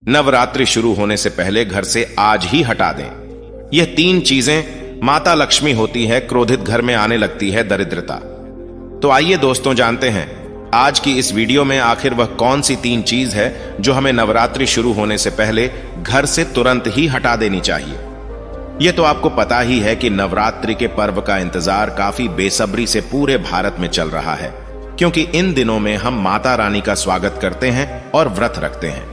नवरात्रि शुरू होने से पहले घर से आज ही हटा दें। यह 3 चीजें माता लक्ष्मी होती है, क्रोधित घर में आने लगती है दरिद्रता। तो आइए दोस्तों जानते हैं आज की इस वीडियो में आखिर वह कौन सी 3 चीज है जो हमें नवरात्रि शुरू होने से पहले घर से तुरंत ही हटा देनी चाहिए। यह तो आपको पता ही है कि नवरात्रि के पर्व का इंतजार काफी बेसब्री से पूरे भारत में चल रहा है, क्योंकि इन दिनों में हम माता रानी का स्वागत करते हैं और व्रत रखते हैं।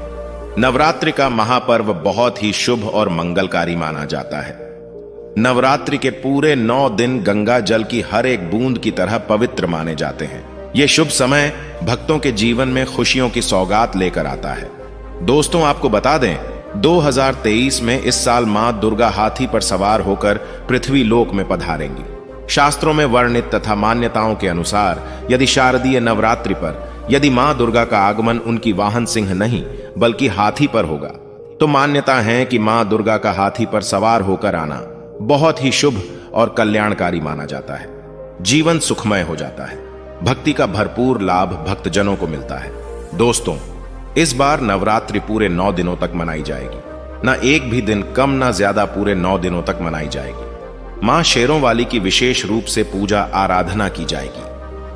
नवरात्रि का महापर्व बहुत ही शुभ और मंगलकारी माना जाता है। नवरात्रि के पूरे 9 दिन गंगा जल की हर एक बूंद की तरह पवित्र माने जाते हैं। यह शुभ समय भक्तों के जीवन में खुशियों की सौगात लेकर आता है। दोस्तों आपको बता दें, 2023 में इस साल मां दुर्गा हाथी पर सवार होकर पृथ्वी लोक में पधारेंगी। शास्त्रों में वर्णित तथा मान्यताओं के अनुसार यदि शारदीय नवरात्रि पर यदि मां दुर्गा का आगमन उनकी वाहन सिंह नहीं बल्कि हाथी पर होगा, तो मान्यता है कि मां दुर्गा का हाथी पर सवार होकर आना बहुत ही शुभ और कल्याणकारी माना जाता है। जीवन सुखमय हो जाता है, भक्ति का भरपूर लाभ भक्तजनों को मिलता है। दोस्तों इस बार नवरात्रि पूरे 9 दिनों तक मनाई जाएगी। ना एक भी दिन कम ना ज्यादा, पूरे 9 दिनों तक मनाई जाएगी। मां शेरों वाली की विशेष रूप से पूजा आराधना की जाएगी।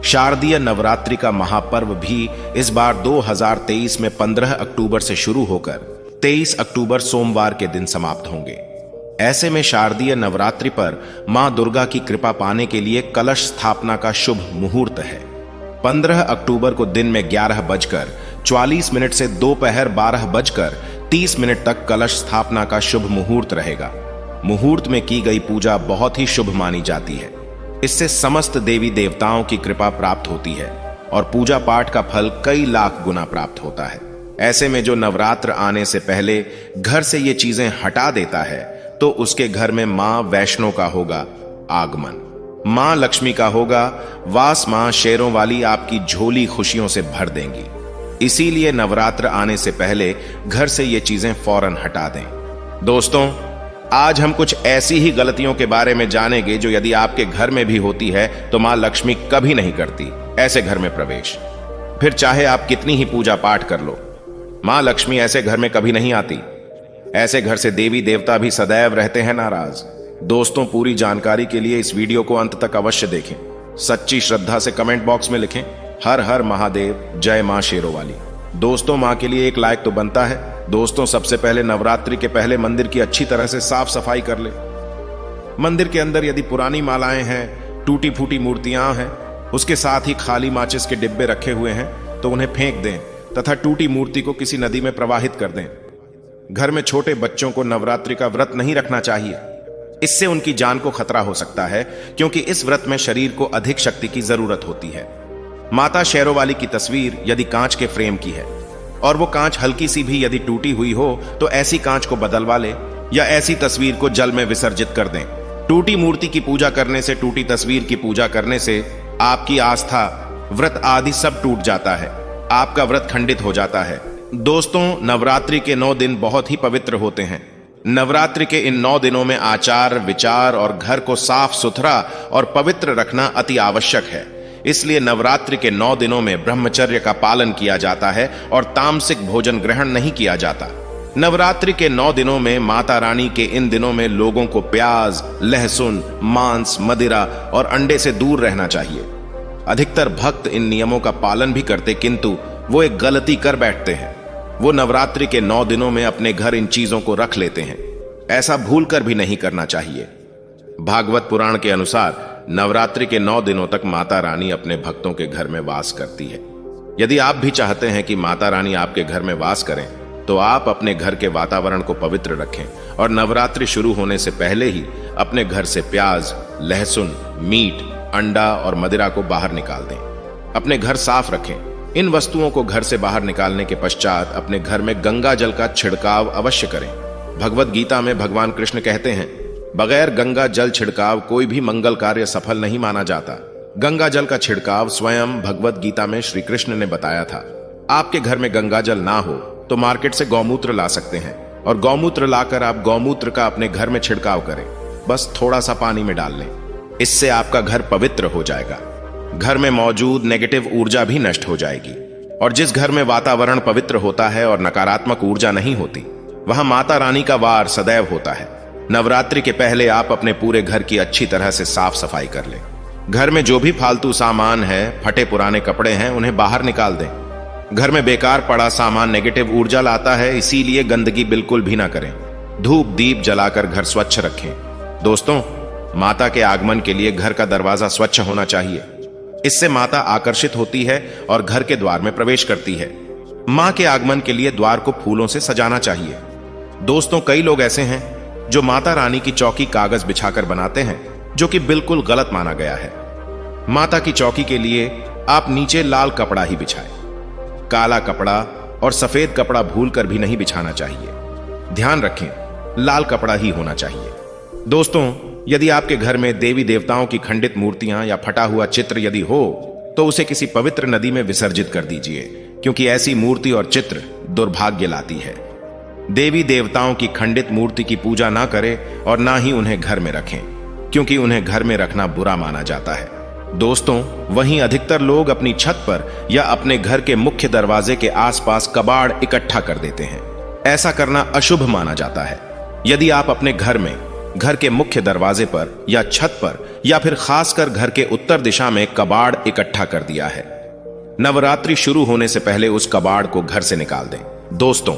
शारदीय नवरात्रि का महापर्व भी इस बार 2023 में 15 अक्टूबर से शुरू होकर 23 अक्टूबर सोमवार के दिन समाप्त होंगे। ऐसे में शारदीय नवरात्रि पर मां दुर्गा की कृपा पाने के लिए कलश स्थापना का शुभ मुहूर्त है। 15 अक्टूबर को दिन में 11:44 से दोपहर 12:30 तक कलश स्थापना का शुभ मुहूर्त रहेगा। मुहूर्त में की गई पूजा बहुत ही शुभ मानी जाती है। इससे समस्त देवी देवताओं की कृपा प्राप्त होती है और पूजा पाठ का फल कई लाख गुना प्राप्त होता है। ऐसे में जो नवरात्र आने से पहले घर से ये चीजें हटा देता है, तो उसके घर में मां वैष्णो का होगा आगमन, मां लक्ष्मी का होगा वास। मां शेरों वाली आपकी झोली खुशियों से भर देंगी। इसीलिए नवरात्र आने से पहले घर से ये चीजें फौरन हटा दें। दोस्तों आज हम कुछ ऐसी ही गलतियों के बारे में जानेंगे जो यदि आपके घर में भी होती है तो मां लक्ष्मी कभी नहीं करती ऐसे घर में प्रवेश। फिर चाहे आप कितनी ही पूजा पाठ कर लो, मां लक्ष्मी ऐसे घर में कभी नहीं आती। ऐसे घर से देवी देवता भी सदैव रहते हैं नाराज। दोस्तों पूरी जानकारी के लिए इस वीडियो को अंत तक अवश्य देखें। सच्ची श्रद्धा से कमेंट बॉक्स में लिखें हर हर महादेव, जय मां शेरों वाली। दोस्तों मां के लिए एक लाइक तो बनता है। दोस्तों सबसे पहले नवरात्रि के पहले मंदिर की अच्छी तरह से साफ सफाई कर ले। मंदिर के अंदर यदि पुरानी मालाएं हैं, टूटी फूटी मूर्तियां हैं, उसके साथ ही खाली माचिस के डिब्बे रखे हुए हैं, तो उन्हें फेंक दें तथा टूटी मूर्ति को किसी नदी में प्रवाहित कर दें। घर में छोटे बच्चों को नवरात्रि का व्रत नहीं रखना चाहिए। इससे उनकी जान को खतरा हो सकता है, क्योंकि इस व्रत में शरीर को अधिक शक्ति की जरूरत होती है। माता शेरों वाली की तस्वीर यदि कांच के फ्रेम की है और वो कांच हल्की सी भी यदि टूटी हुई हो, तो ऐसी कांच को बदलवा ले या ऐसी तस्वीर को जल में विसर्जित कर दें। टूटी मूर्ति की पूजा करने से, टूटी तस्वीर की पूजा करने से आपकी आस्था, व्रत आदि सब टूट जाता है, आपका व्रत खंडित हो जाता है। दोस्तों नवरात्रि के 9 दिन बहुत ही पवित्र होते हैं। नवरात्रि के इन 9 दिनों में आचार विचार और घर को साफ सुथरा और पवित्र रखना अति आवश्यक है। इसलिए नवरात्रि के 9 दिनों में ब्रह्मचर्य का पालन किया जाता है और तामसिक भोजन ग्रहण नहीं किया जाता। नवरात्रि के 9 दिनों में माता रानी के इन दिनों में लोगों को प्याज, लहसुन, मांस, मदिरा और अंडे से दूर रहना चाहिए। अधिकतर भक्त इन नियमों का पालन भी करते, किंतु वो एक गलती कर बैठते हैं। वो नवरात्रि के 9 दिनों में अपने घर इन चीजों को रख लेते हैं। ऐसा भूलकर भी नहीं करना चाहिए। भागवत पुराण के अनुसार नवरात्रि के 9 दिनों तक माता रानी अपने भक्तों के घर में वास करती है। यदि आप भी चाहते हैं कि माता रानी आपके घर में वास करें, तो आप अपने घर के वातावरण को पवित्र रखें और नवरात्रि शुरू होने से पहले ही अपने घर से प्याज, लहसुन, मीट, अंडा और मदिरा को बाहर निकाल दें। अपने घर साफ रखें। इन वस्तुओं को घर से बाहर निकालने के पश्चात अपने घर में गंगा जल का छिड़काव अवश्य करें। भगवत गीता में भगवान कृष्ण कहते हैं, बगैर गंगा जल छिड़काव कोई भी मंगल कार्य सफल नहीं माना जाता। गंगा जल का छिड़काव स्वयं भगवत गीता में श्री कृष्ण ने बताया था। आपके घर में गंगा जल ना हो तो मार्केट से गौमूत्र ला सकते हैं और गौमूत्र लाकर आप गौमूत्र का अपने घर में छिड़काव करें। बस थोड़ा सा पानी में डाल लें, इससे आपका घर पवित्र हो जाएगा। घर में मौजूद नेगेटिव ऊर्जा भी नष्ट हो जाएगी। और जिस घर में वातावरण पवित्र होता है और नकारात्मक ऊर्जा नहीं होती, वहां माता रानी का वार सदैव होता है। नवरात्रि के पहले आप अपने पूरे घर की अच्छी तरह से साफ सफाई कर लें। घर में जो भी फालतू सामान है, फटे पुराने कपड़े हैं, उन्हें बाहर निकाल दें। घर में बेकार पड़ा सामान नेगेटिव ऊर्जा लाता है, इसीलिए गंदगी बिल्कुल भी ना करें। धूप दीप जलाकर घर स्वच्छ रखें। दोस्तों, माता के आगमन के लिए घर का दरवाजा स्वच्छ होना चाहिए। इससे माता आकर्षित होती है और घर के द्वार में प्रवेश करती है। मां के आगमन के लिए द्वार को फूलों से सजाना चाहिए। दोस्तों, कई लोग ऐसे हैं जो माता रानी की चौकी कागज बिछाकर बनाते हैं, जो कि बिल्कुल गलत माना गया है। माता की चौकी के लिए आप नीचे लाल कपड़ा ही बिछाएं। काला कपड़ा और सफेद कपड़ा भूलकर भी नहीं बिछाना चाहिए। ध्यान रखें, लाल कपड़ा ही होना चाहिए। दोस्तों, यदि आपके घर में देवी देवताओं की खंडित मूर्तियां या फटा हुआ चित्र यदि हो, तो उसे किसी पवित्र नदी में विसर्जित कर दीजिए, क्योंकि ऐसी मूर्ति और चित्र दुर्भाग्य लाती है। देवी देवताओं की खंडित मूर्ति की पूजा ना करें और ना ही उन्हें घर में रखें, क्योंकि उन्हें घर में रखना बुरा माना जाता है। दोस्तों, वहीं अधिकतर लोग अपनी छत पर या अपने घर के मुख्य दरवाजे के आसपास कबाड़ इकट्ठा कर देते हैं। ऐसा करना अशुभ माना जाता है। यदि आप अपने घर में, घर के मुख्य दरवाजे पर या छत पर या फिर खासकर घर के उत्तर दिशा में कबाड़ इकट्ठा कर दिया है, नवरात्रि शुरू होने से पहले उस कबाड़ को घर से निकाल दें। दोस्तों,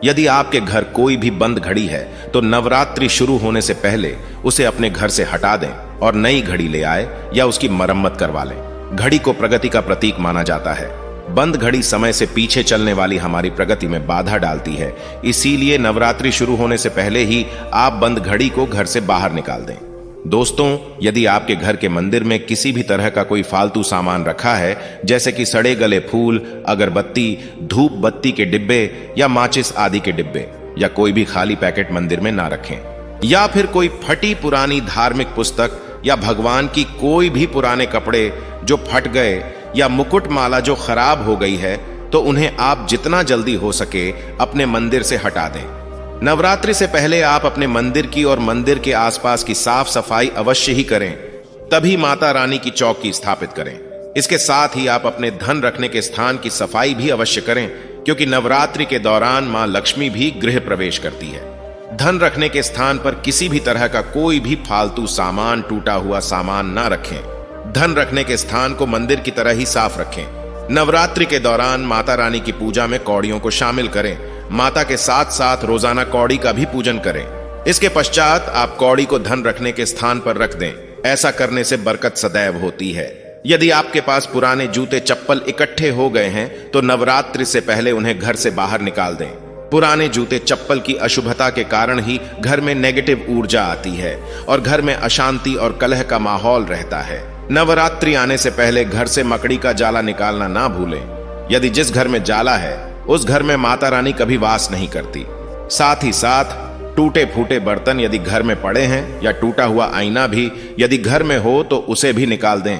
यदि आपके घर कोई भी बंद घड़ी है, तो नवरात्रि शुरू होने से पहले उसे अपने घर से हटा दें और नई घड़ी ले आए या उसकी मरम्मत करवा लें। घड़ी को प्रगति का प्रतीक माना जाता है। बंद घड़ी समय से पीछे चलने वाली हमारी प्रगति में बाधा डालती है, इसीलिए नवरात्रि शुरू होने से पहले ही आप बंद घड़ी को घर से बाहर निकाल दें। दोस्तों, यदि आपके घर के मंदिर में किसी भी तरह का कोई फालतू सामान रखा है, जैसे कि सड़े गले फूल, अगरबत्ती, धूप बत्ती के डिब्बे या माचिस आदि के डिब्बे, या कोई भी खाली पैकेट मंदिर में ना रखें, या फिर कोई फटी पुरानी धार्मिक पुस्तक या भगवान की कोई भी पुराने कपड़े जो फट गए या मुकुट माला जो खराब हो गई है, तो उन्हें आप जितना जल्दी हो सके अपने मंदिर से हटा दें। नवरात्रि से पहले आप अपने मंदिर की और मंदिर के आसपास की साफ सफाई अवश्य ही करें, तभी माता रानी की चौकी स्थापित करें। इसके साथ ही आप अपने धन रखने के स्थान की सफाई भी अवश्य करें, क्योंकि नवरात्रि के दौरान मां लक्ष्मी भी गृह प्रवेश करती है। धन रखने के स्थान पर किसी भी तरह का कोई भी फालतू सामान, टूटा हुआ सामान ना रखें। धन रखने के स्थान को मंदिर की तरह ही साफ रखें। नवरात्रि के दौरान माता रानी की पूजा में कौड़ियों को शामिल करें। माता के साथ साथ रोजाना कौड़ी का भी पूजन करें। इसके पश्चात आप कौड़ी को धन रखने के स्थान पर रख दें। ऐसा करने से बरकत सदैव होती है। यदि आपके पास पुराने जूते चप्पल इकट्ठे हो गए हैं, तो नवरात्रि से पहले उन्हें घर से बाहर निकाल दें। पुराने जूते चप्पल की अशुभता के कारण ही घर में नेगेटिव ऊर्जा आती है और घर में अशांति और कलह का माहौल रहता है। नवरात्रि आने से पहले घर से मकड़ी का जाला निकालना ना भूलें। यदि जिस घर में जाला है, उस घर में माता रानी कभी वास नहीं करती। साथ ही साथ टूटे फूटे बर्तन यदि घर में पड़े हैं या टूटा हुआ आईना भी यदि घर में हो, तो उसे भी निकाल दें।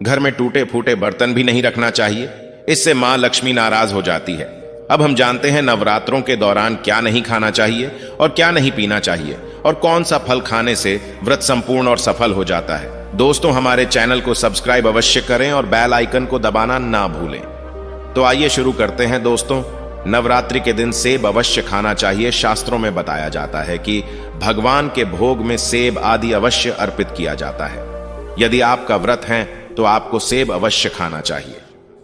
घर में टूटे फूटे बर्तन भी नहीं रखना चाहिए, इससे मां लक्ष्मी नाराज हो जाती है। अब हम जानते हैं नवरात्रों के दौरान क्या नहीं खाना चाहिए और क्या नहीं पीना चाहिए, और कौन सा फल खाने से व्रत संपूर्ण और सफल हो जाता है। दोस्तों, हमारे चैनल को सब्सक्राइब अवश्य करें और बेल आइकन को दबाना ना भूलें। तो आइए शुरू करते हैं। दोस्तों, नवरात्रि के दिन सेब अवश्य खाना चाहिए। शास्त्रों में बताया जाता है कि भगवान के भोग में सेब आदि अवश्य अर्पित किया जाता है। यदि आपका व्रत है तो आपको सेब अवश्य खाना चाहिए।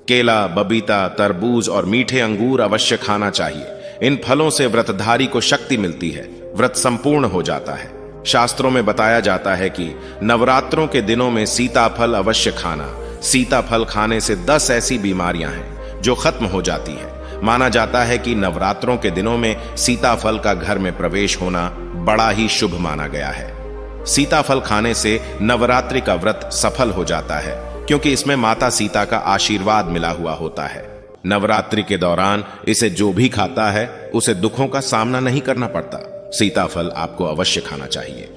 केला, बबीता, तरबूज और मीठे अंगूर अवश्य खाना चाहिए। इन फलों से व्रतधारी को शक्ति मिलती है, व्रत संपूर्ण हो जाता है। शास्त्रों में बताया जाता है कि नवरात्रों के दिनों में सीताफल अवश्य खाना। सीताफल खाने से 10 ऐसी बीमारियां हैं जो खत्म हो जाती है। माना जाता है कि नवरात्रों के दिनों में सीताफल का घर में प्रवेश होना बड़ा ही शुभ माना गया है। सीताफल खाने से नवरात्रि का व्रत सफल हो जाता है, क्योंकि इसमें माता सीता का आशीर्वाद मिला हुआ होता है। नवरात्रि के दौरान इसे जो भी खाता है उसे दुखों का सामना नहीं करना पड़ता। सीताफल आपको अवश्य खाना चाहिए।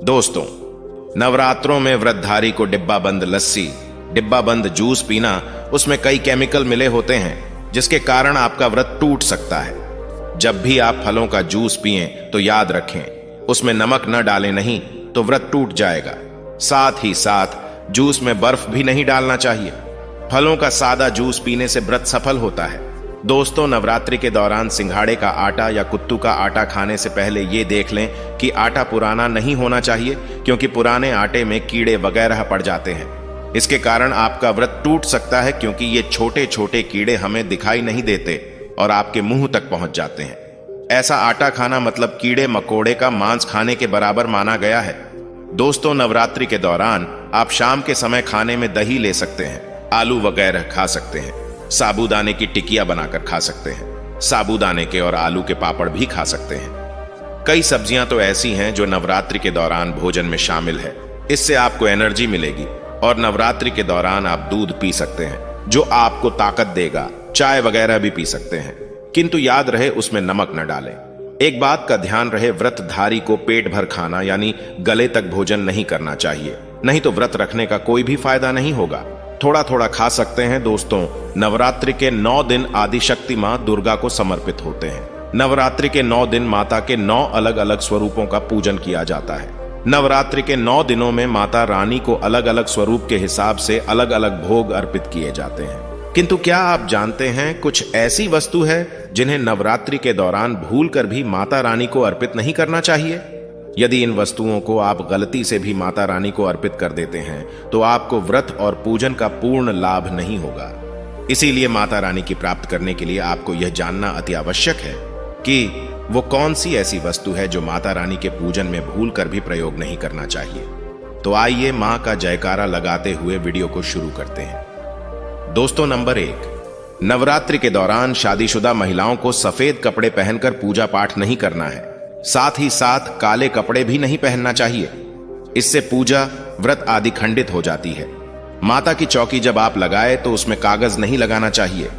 दोस्तों, नवरात्रों में व्रतधारी को डिब्बा बंद लस्सी, डिब्बा बंद जूस पीना, उसमें कई केमिकल मिले होते हैं जिसके कारण आपका व्रत टूट सकता है। जब भी आप फलों का जूस पिएं तो याद रखें, उसमें नमक न डालें, नहीं तो व्रत टूट जाएगा। साथ ही साथ जूस में बर्फ भी नहीं डालना चाहिए। फलों का सादा जूस पीने से व्रत सफल होता है। दोस्तों, नवरात्रि के दौरान सिंघाड़े का आटा या कुत्तू का आटा खाने से पहले ये देख लें कि आटा पुराना नहीं होना चाहिए, क्योंकि पुराने आटे में कीड़े वगैरह पड़ जाते हैं। इसके कारण आपका व्रत टूट सकता है, क्योंकि ये छोटे छोटे कीड़े हमें दिखाई नहीं देते और आपके मुंह तक पहुंच जाते हैं। ऐसा आटा खाना मतलब कीड़े मकोड़े का मांस खाने के बराबर माना गया है। दोस्तों, नवरात्रि के दौरान आप शाम के समय खाने में दही ले सकते हैं, आलू वगैरह खा सकते हैं, साबूदाने की टिकिया बनाकर खा सकते हैं, साबूदाने के और आलू के पापड़ भी खा सकते हैं। कई सब्जियां तो ऐसी हैं जो नवरात्रि के दौरान भोजन में शामिल है। इससे आपको एनर्जी मिलेगी और नवरात्रि के दौरान आप दूध पी सकते हैं जो आपको ताकत देगा। चाय वगैरह भी पी सकते हैं, किंतु याद रहे उसमें नमक न डालें। एक बात का ध्यान रहे, व्रतधारी को पेट भर खाना यानी गले तक भोजन नहीं करना चाहिए, नहीं तो व्रत रखने का कोई भी फायदा नहीं होगा। थोड़ा थोड़ा खा सकते हैं। दोस्तों, नवरात्रि के 9 दिन आदिशक्ति मां दुर्गा को समर्पित होते हैं। नवरात्रि के 9 दिन माता के 9 अलग अलग स्वरूपों का पूजन किया जाता है। नवरात्रि के 9 दिनों में माता रानी को अलग अलग स्वरूप के हिसाब से अलग अलग भोग अर्पित किए जाते हैं। किंतु क्या आप जानते हैं, कुछ ऐसी वस्तु है जिन्हें नवरात्रि के दौरान भूलकर भी माता रानी को अर्पित नहीं करना चाहिए। यदि इन वस्तुओं को आप गलती से भी माता रानी को अर्पित कर देते हैं तो आपको व्रत और पूजन का पूर्ण लाभ नहीं होगा। इसीलिए माता रानी की प्राप्त करने के लिए आपको यह जानना अति आवश्यक है कि वो कौन सी ऐसी वस्तु है जो माता रानी के पूजन में भूलकर भी प्रयोग नहीं करना चाहिए। तो आइए मां का जयकारा लगाते हुए वीडियो को शुरू करते हैं। दोस्तों, नंबर 1, नवरात्रि के दौरान शादीशुदा महिलाओं को सफेद कपड़े पहनकर पूजा पाठ नहीं करना है। साथ ही साथ काले कपड़े भी नहीं पहनना चाहिए। इससे पूजा, व्रत आदि खंडित हो जाती है। माता की चौकी जब आप लगाए तो उसमें कागज नहीं लगाना चाहिए।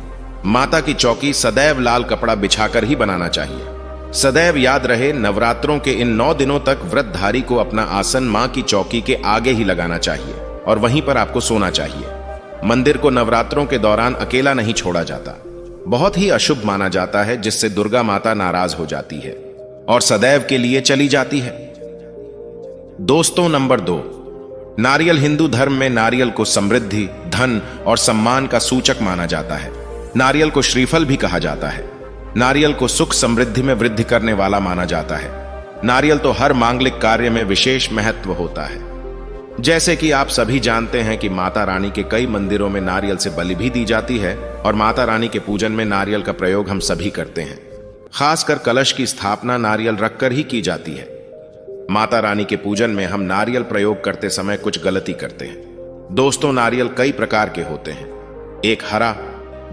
माता की चौकी सदैव लाल कपड़ा बिछाकर ही बनाना चाहिए। सदैव याद रहे, नवरात्रों के इन 9 दिनों तक व्रतधारी को अपना आसन मां की चौकी के आगे ही लगाना चाहिए और वहीं पर आपको सोना चाहिए। मंदिर को नवरात्रों के दौरान अकेला नहीं छोड़ा जाता। बहुत ही अशुभ माना जाता है, जिससे दुर्गा माता नाराज हो जाती है और सदैव के लिए चली जाती है। दोस्तों, नंबर 2, नारियल हिंदू धर्म में नारियल को समृद्धि, धन और सम्मान का सूचक माना जाता है। नारियल को श्रीफल भी कहा जाता है। नारियल को सुख समृद्धि में वृद्धि करने वाला माना जाता है। नारियल तो हर मांगलिक कार्य में विशेष महत्व होता है। जैसे कि आप सभी जानते हैं कि माता रानी के कई मंदिरों में नारियल से बलि भी दी जाती है और माता रानी के पूजन में नारियल का प्रयोग हम सभी करते हैं। खासकर कलश की स्थापना नारियल रखकर ही की जाती है। माता रानी के पूजन में हम नारियल प्रयोग करते समय कुछ गलती करते हैं। दोस्तों, नारियल कई प्रकार के होते हैं। एक हरा,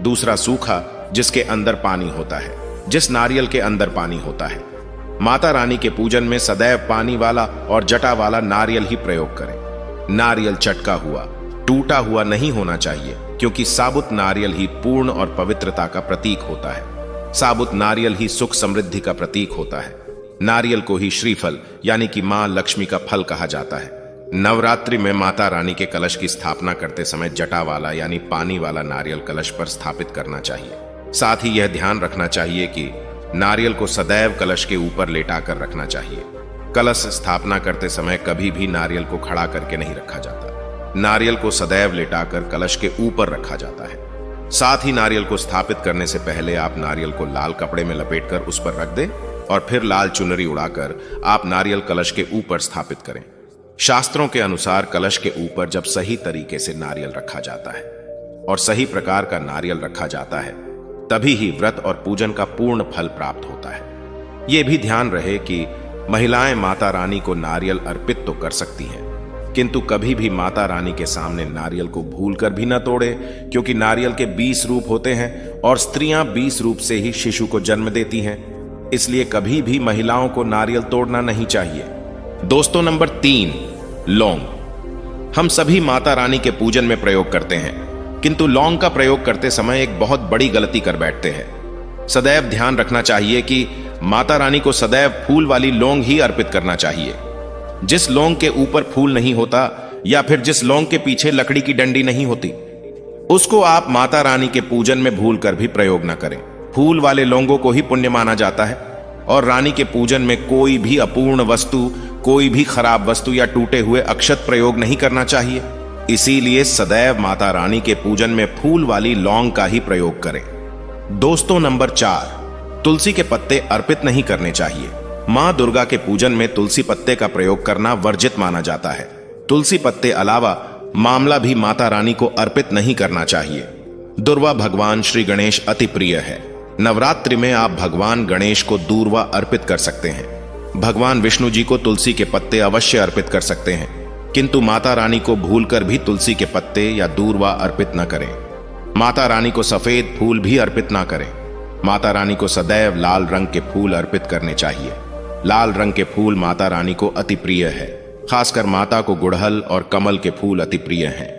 दूसरा सूखा जिसके अंदर पानी होता है। जिस नारियल के अंदर पानी होता है, माता रानी के पूजन में सदैव पानी वाला और जटा वाला नारियल ही प्रयोग करें। नारियल चटका हुआ, टूटा हुआ नहीं होना चाहिए, क्योंकि साबुत नारियल ही पूर्ण और पवित्रता का प्रतीक होता है। साबुत नारियल ही सुख समृद्धि का प्रतीक होता है। नारियल को ही श्रीफल यानी कि मां लक्ष्मी का फल कहा जाता है। नवरात्रि में माता रानी के कलश की स्थापना करते समय जटा वाला यानी पानी वाला नारियल कलश पर स्थापित करना चाहिए। साथ ही यह ध्यान रखना चाहिए कि नारियल को सदैव कलश के ऊपर लेटाकर रखना चाहिए। कलश स्थापना करते समय कभी भी नारियल को खड़ा करके नहीं रखा जाता। नारियल को सदैव लेटाकर कलश के ऊपर रखा जाता है। साथ ही नारियल को स्थापित करने से पहले आप नारियल को लाल कपड़े में लपेटकर उस पर रख दें और फिर लाल चुनरी उड़ाकर आप नारियल कलश के ऊपर स्थापित करें। शास्त्रों के अनुसार कलश के ऊपर जब सही तरीके से नारियल रखा जाता है और सही प्रकार का नारियल रखा जाता है, तभी ही व्रत और पूजन का पूर्ण फल प्राप्त होता है। यह भी ध्यान रहे कि महिलाएं माता रानी को नारियल अर्पित तो कर सकती हैं, किंतु कभी भी माता रानी के सामने नारियल को भूलकर भी न तोड़े, क्योंकि नारियल के 20 रूप होते हैं और स्त्रियां 20 रूप से ही शिशु को जन्म देती हैं। इसलिए कभी भी महिलाओं को नारियल तोड़ना नहीं चाहिए। दोस्तों, नंबर 3, लौंग। हम सभी माता रानी के पूजन में प्रयोग करते हैं, किंतु लौंग का प्रयोग करते समय एक बहुत बड़ी गलती कर बैठते हैं। सदैव ध्यान रखना चाहिए कि माता रानी को सदैव फूल वाली लौंग ही अर्पित करना चाहिए। जिस लौंग के ऊपर फूल नहीं होता या फिर जिस लौंग के पीछे लकड़ी की डंडी नहीं होती, उसको आप माता रानी के पूजन में भूलकर भी प्रयोग न करें। फूल वाले लौंगों को ही पुण्य माना जाता है और रानी के पूजन में कोई भी अपूर्ण वस्तु, कोई भी खराब वस्तु या टूटे हुए अक्षत प्रयोग नहीं करना चाहिए। इसीलिए सदैव माता रानी के पूजन में फूल वाली लौंग का ही प्रयोग करें। दोस्तों नंबर 4, तुलसी के पत्ते अर्पित नहीं करने चाहिए। मां दुर्गा के पूजन में तुलसी पत्ते का प्रयोग करना वर्जित माना जाता है। तुलसी पत्ते अलावा मामला भी माता रानी को अर्पित नहीं करना चाहिए। दूर्वा भगवान श्री गणेश अति प्रिय है। नवरात्रि में आप भगवान गणेश को दूर्वा अर्पित कर सकते हैं। भगवान विष्णु जी को तुलसी के पत्ते अवश्य अर्पित कर सकते हैं, किंतु माता रानी को भूलकर भी तुलसी के पत्ते या दूर्वा अर्पित न करें। माता रानी को सफेद फूल भी अर्पित ना करें। माता रानी को सदैव लाल रंग के फूल अर्पित करने चाहिए। लाल रंग के फूल माता रानी को अति प्रिय है। खासकर माता को गुड़हल और कमल के फूल अति प्रिय हैं।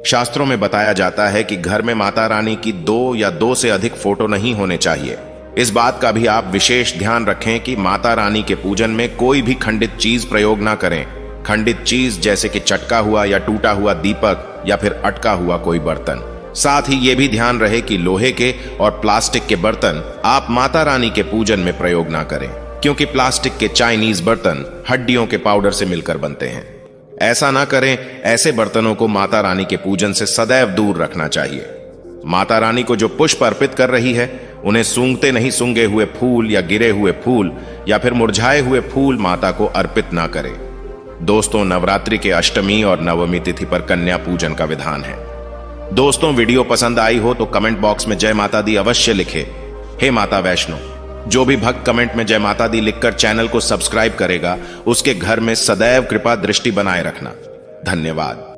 शास्त्रों में बताया जाता है कि घर में माता रानी की 2 या 2 से अधिक फोटो नहीं होने चाहिए। इस बात का भी आप विशेष ध्यान रखें कि माता रानी के पूजन में कोई भी खंडित चीज प्रयोग ना करें। खंडित चीज जैसे कि चटका हुआ या टूटा हुआ दीपक या फिर अटका हुआ कोई बर्तन। साथ ही यह भी ध्यान रहे कि लोहे के और प्लास्टिक के बर्तन आप माता रानी के पूजन में प्रयोग ना करें, क्योंकि प्लास्टिक के चाइनीज बर्तन हड्डियों के पाउडर से मिलकर बनते हैं। ऐसा ना करें। ऐसे बर्तनों को माता रानी के पूजन से सदैव दूर रखना चाहिए। माता रानी को जो पुष्प अर्पित कर रही है, उन्हें सूंघते नहीं सूंघे हुए फूल या गिरे हुए फूल या फिर मुरझाए हुए फूल माता को अर्पित ना करें। दोस्तों, नवरात्रि के अष्टमी और नवमी तिथि पर कन्या पूजन का विधान है। दोस्तों, वीडियो पसंद आई हो तो कमेंट बॉक्स में जय माता दी अवश्य लिखे। हे माता वैष्णो, जो भी भक्त कमेंट में जय माता दी लिखकर चैनल को सब्सक्राइब करेगा, उसके घर में सदैव कृपा दृष्टि बनाए रखना। धन्यवाद।